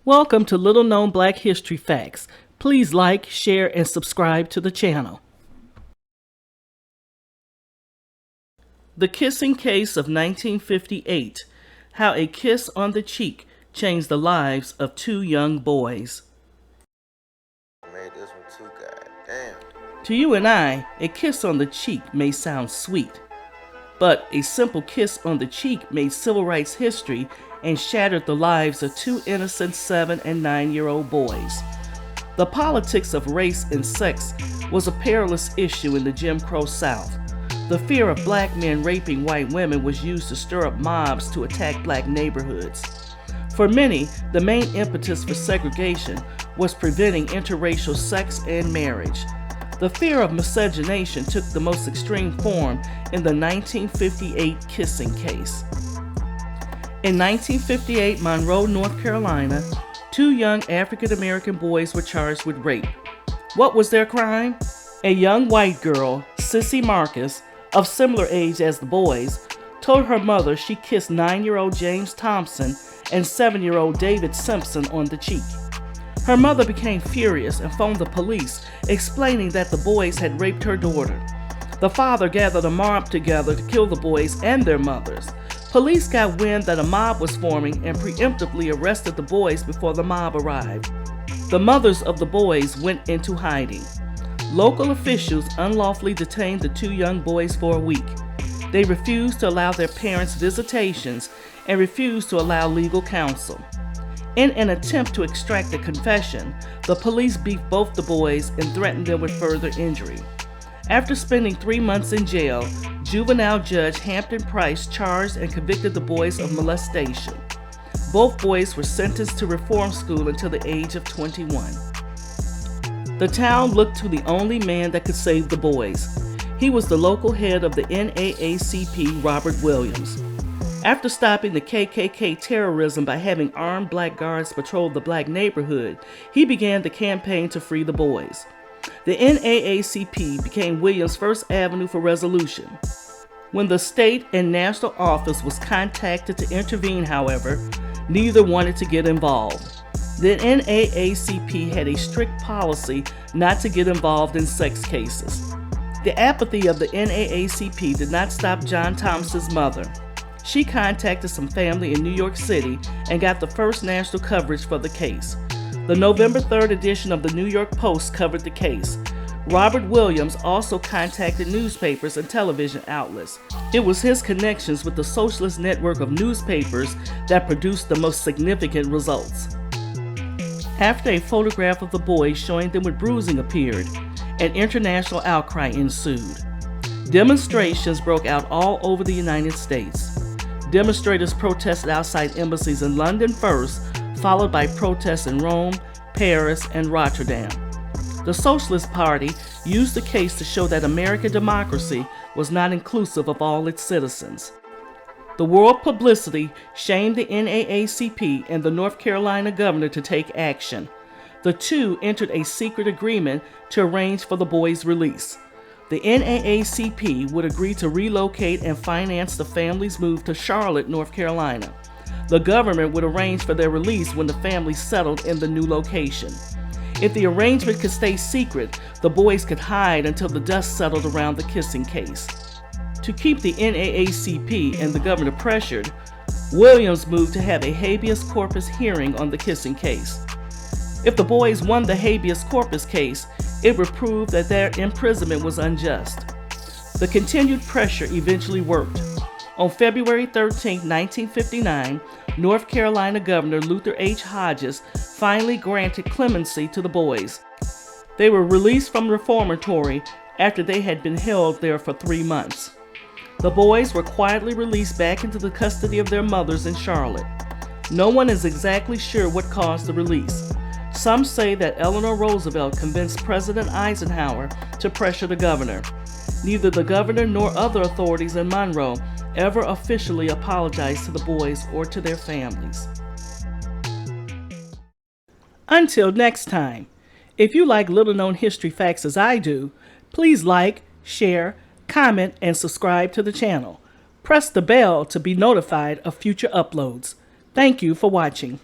Welcome to Little Known Black History Facts. Please like, share, and subscribe to the channel. The Kissing Case of 1958. How a kiss on the cheek changed the lives of two young boys. Made this one too goddamn. To you and I, a kiss on the cheek may sound sweet. But a simple kiss on the cheek made civil rights history and shattered the lives of two innocent 7- and 9-year-old boys. The politics of race and sex was a perilous issue in the Jim Crow South. The fear of black men raping white women was used to stir up mobs to attack black neighborhoods. For many, the main impetus for segregation was preventing interracial sex and marriage. The fear of miscegenation took the most extreme form in the 1958 kissing case. In 1958, Monroe, North Carolina, two young African-American boys were charged with rape. What was their crime? A young white girl, Sissy Marcus, of similar age as the boys, told her mother she kissed 9-year-old James Thompson and 7-year-old David Simpson on the cheek. Her mother became furious and phoned the police, explaining that the boys had raped her daughter. The father gathered a mob together to kill the boys and their mothers. Police got wind that a mob was forming and preemptively arrested the boys before the mob arrived. The mothers of the boys went into hiding. Local officials unlawfully detained the two young boys for a week. They refused to allow their parents visitations and refused to allow legal counsel. In an attempt to extract a confession, the police beat both the boys and threatened them with further injury. After spending 3 months in jail, juvenile judge Hampton Price charged and convicted the boys of molestation. Both boys were sentenced to reform school until the age of 21. The town looked to the only man that could save the boys. He was the local head of the NAACP, Robert Williams. After stopping the KKK terrorism by having armed black guards patrol the black neighborhood, he began the campaign to free the boys. The NAACP became Williams' first avenue for resolution. When the state and national office was contacted to intervene, however, neither wanted to get involved. The NAACP had a strict policy not to get involved in sex cases. The apathy of the NAACP did not stop John Thompson's mother. She contacted some family in New York City and got the first national coverage for the case. The November 3rd edition of the New York Post covered the case. Robert Williams also contacted newspapers and television outlets. It was his connections with the socialist network of newspapers that produced the most significant results. After a photograph of the boys showing them with bruising appeared, an international outcry ensued. Demonstrations broke out all over the United States. Demonstrators protested outside embassies in London first, followed by protests in Rome, Paris, and Rotterdam. The Socialist Party used the case to show that American democracy was not inclusive of all its citizens. The world publicity shamed the NAACP and the North Carolina governor to take action. The two entered a secret agreement to arrange for the boys' release. The NAACP would agree to relocate and finance the family's move to Charlotte, North Carolina. The government would arrange for their release when the family settled in the new location. If the arrangement could stay secret, the boys could hide until the dust settled around the kissing case. To keep the NAACP and the governor pressured, Williams moved to have a habeas corpus hearing on the kissing case. If the boys won the habeas corpus case, it would prove that their imprisonment was unjust. The continued pressure eventually worked. On February 13, 1959, North Carolina Governor Luther H. Hodges finally granted clemency to the boys. They were released from the reformatory after they had been held there for 3 months. The boys were quietly released back into the custody of their mothers in Charlotte. No one is exactly sure what caused the release. Some say that Eleanor Roosevelt convinced President Eisenhower to pressure the governor. Neither the governor nor other authorities in Monroe ever officially apologized to the boys or to their families. Until next time, if you like little-known history facts as I do, please like, share, comment, and subscribe to the channel. Press the bell to be notified of future uploads. Thank you for watching.